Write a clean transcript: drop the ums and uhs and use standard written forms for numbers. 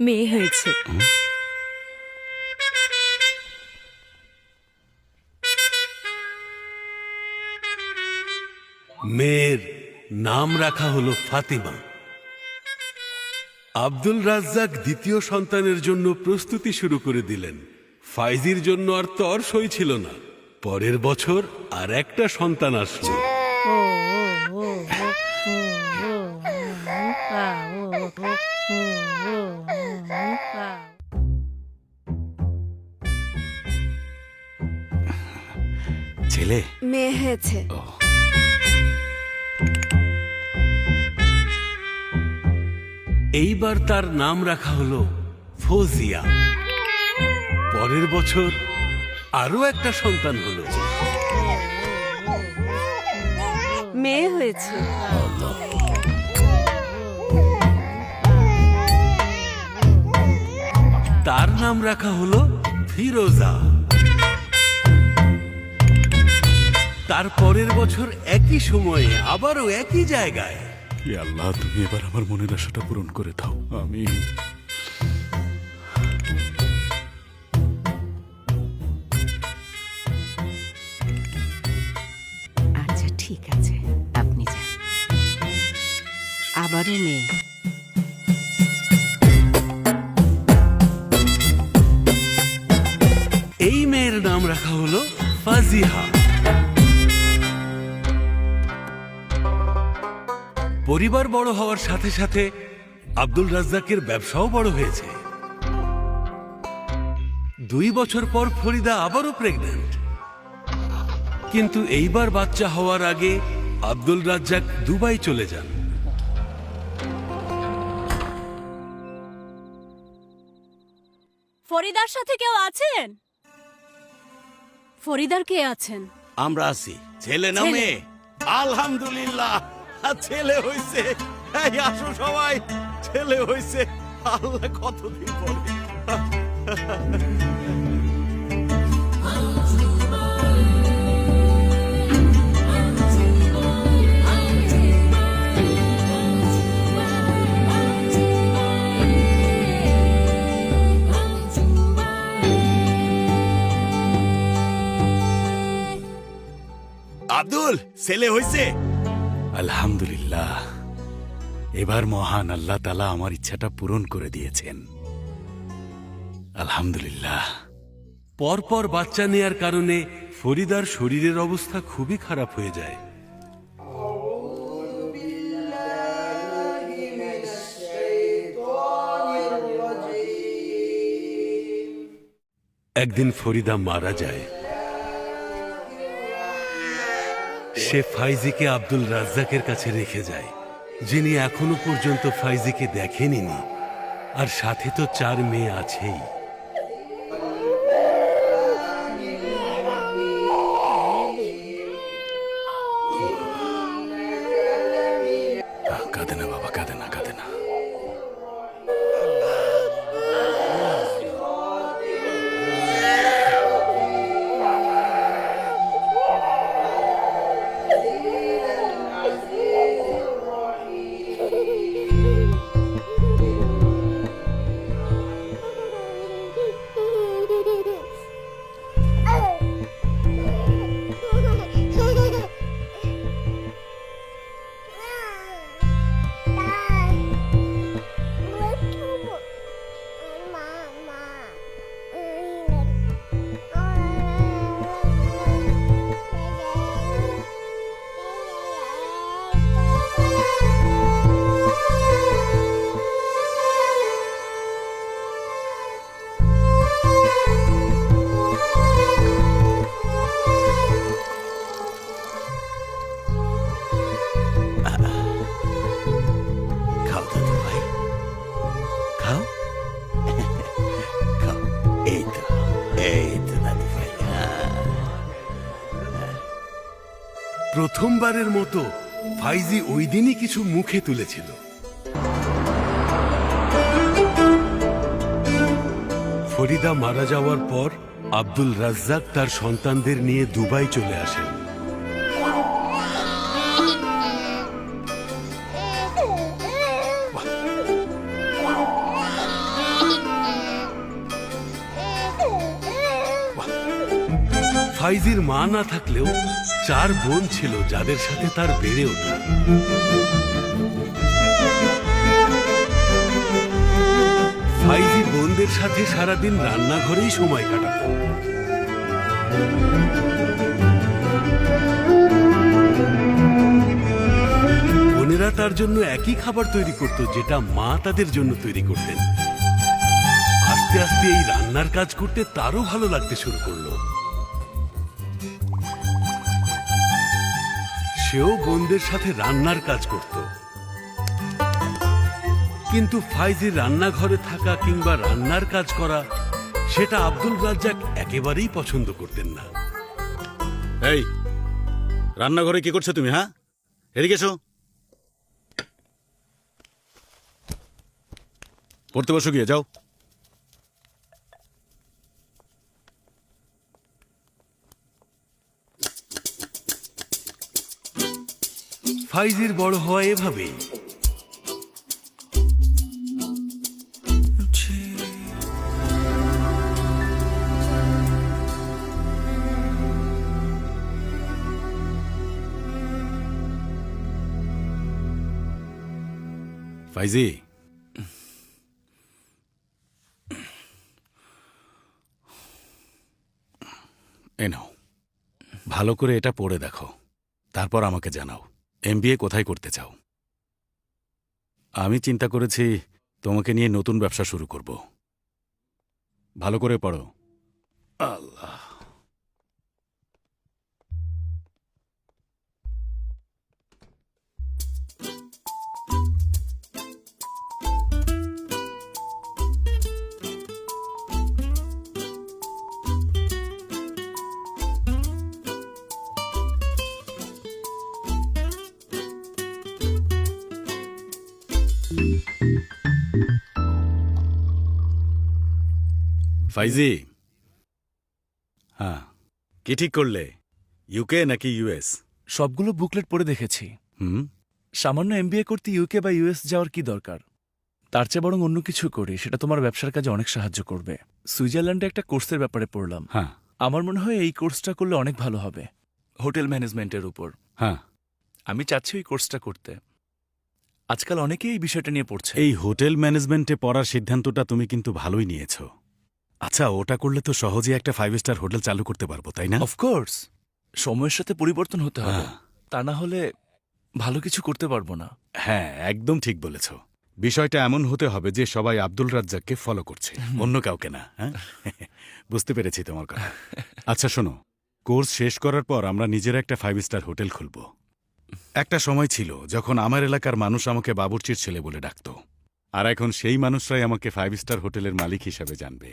মেয়ে হয়েছে। মেয়ের নাম রাখা হলো ফাতিমা। আব্দুল রাজ্জাক দ্বিতীয় সন্তানের জন্য প্রস্তুতি শুরু করে দিলেন। ফাইজির জন্য আর তর সই ছিল না। পরের বছর আর একটা সন্তান আসলো। ছেলে? মেয়ে হয়েছে। এইবার তার নাম রাখা হলো ফৌজিয়া। পরের বছর আরো একটা সন্তান হলো। মেয়ে হয়েছে। তার নাম রাখা হলো ফিরোজা। তার পরের বছর একই সময়ে আবারও একই জায়গায়। হে আল্লাহ, তুমি এবার আমার মনের আশাটা পূরণ করে দাও। আমি আচ্ছা ঠিক আছে, আপনি যান। আবারও মেয়ে। এই মেয়ের নাম রাখা হলো ফাজিহা। পরিবার বড় হওয়ার সাথে সাথে আব্দুল রাজ্জাকের ব্যবসাও বড় হয়েছে। 2 বছর পর ফরিদা আবারও প্রেগন্যান্ট। কিন্তু এইবার বাচ্চা হওয়ার আগে আব্দুল রাজ্জাক দুবাই চলে যান। ফরিদার সাথে কেউ আছেন? ফরিদার কে আছেন? আমরা আছি। ছেলে না ছেলে। মেয়ে? আলহামদুলিল্লাহ, ছেলে হইছে। এই আসো সবাই, ছেলে হইছে। আল্লাহ কতদিন পরে। আব্দুল, ছেলে হইছে? আলহামদুলিল্লাহ, এবার মহান আল্লাহ তাআলা আমার ইচ্ছাটা পূরণ করে দিয়েছেন। আলহামদুলিল্লাহ। পরপর বাচ্চা নেয়ার কারণে ফরিদার শরীরের অবস্থা খুবই খারাপ হয়ে যায়। একদিন ফরিদা মারা যায়। সে ফাইজিকে আব্দুল রাজ্জাকের কাছে রেখে যায়, যিনি এখনো পর্যন্ত ফাইজিকে দেখেনি। আর সাথে তো 4 মেয়ে আছেই। কাঁদে না বাবা, কাঁদে না, কাঁদে না। খাও দাদু ভাই, খাও। খাও। এই তো, এই তো দাদু ভাই। প্রথমবারের মতো ফাইজি ওই দিনই কিছু মুখে তুলেছিল। ফরিদা মারা যাওয়ার পর আব্দুল রাজ্জাক তার সন্তানদের নিয়ে দুবাই চলে আসেন। ফাইজির মা না থাকলেও 4 বোন ছিল যাদের সাথে তার বেড়ে ওঠা। ফাইজি বোনদের সাথে সারাদিন রান্নাঘরেই সময় কাটাত। বোনেরা তার জন্য একই খাবার তৈরি করত যেটা মা তাদের জন্য তৈরি করতেন। আস্তে আস্তে এই রান্নার কাজ করতে তারও ভালো লাগতে শুরু করলো। সেও বোনদের সাথে রান্নার কাজ করত, কিন্তু ফাইজির রান্নাঘরে থাকা কিংবা রান্নার কাজ করা সেটা আব্দুল রাজ্জাক একেবারেই পছন্দ করতেন না। এই রান্নাঘরে কি করছো তুমি? হ্যাঁ, এদিকে এসো। পড়তে বসো, গিয়ে যাও। ফাইজির বড় হওয়া এভাবেই। ফাইজি, এ নাও, ভালো করে এটা পড়ে দেখো, তারপর আমাকে জানাও এমবিএ কোথায় করতে চাও। আমি চিন্তা করেছি তোমাকে নিয়ে নতুন ব্যবসা শুরু করব। ভালো করে পড়ো। আল্লাহ। ফাইজি, হ্যাঁ, কি ঠিক করলে, ইউকে নাকি ইউএস? সবগুলো বুকলেট পড়ে দেখেছি। হুম, সামান্য এমবিএ করতে ইউকে বা ইউএস যাওয়ার কি দরকার? তার চেয়ে বরং অন্য কিছু করি, সেটা তোমার ব্যবসার কাজে অনেক সাহায্য করবে। সুইজারল্যান্ডে একটা কোর্সের ব্যাপারে পড়লাম। হ্যাঁ আমার মনে হয় এই কোর্সটা করলে অনেক ভালো হবে, হোটেল ম্যানেজমেন্টের উপর। হ্যাঁ, আমি চাচ্ছি ওই কোর্সটা করতে। আজকাল অনেকেই এই বিষয়টা নিয়ে পড়ছে। এই হোটেল ম্যানেজমেন্টে পড়ার সিদ্ধান্তটা তুমি কিন্তু ভালোই নিয়েছ। আচ্ছা, ওটা করলে তো সহজেই একটা 5 স্টার হোটেল চালু করতে পারবো, তাই না? অফকোর্স, সময়ের সাথে পরিবর্তন হতে হবে, হ্যাঁ। তা না হলে ভালো কিছু করতে পারবো না। হ্যাঁ, একদম ঠিক বলেছ। বিষয়টা এমন হতে হবে যে সবাই আব্দুল রাজ্জাককে ফলো করছে, অন্য কাউকে না। হ্যাঁ, বুঝতে পেরেছি তোমার কথা। আচ্ছা শোনো, কোর্স শেষ করার পর আমরা নিজেরা একটা 5 স্টার হোটেল খুলব। একটা সময় ছিল যখন আমার এলাকার মানুষ আমাকে বাবুর্চির ছেলে বলে ডাকত, আর এখন সেই মানুষরাই আমাকে 5 স্টার হোটেলের মালিক হিসাবে জানবে।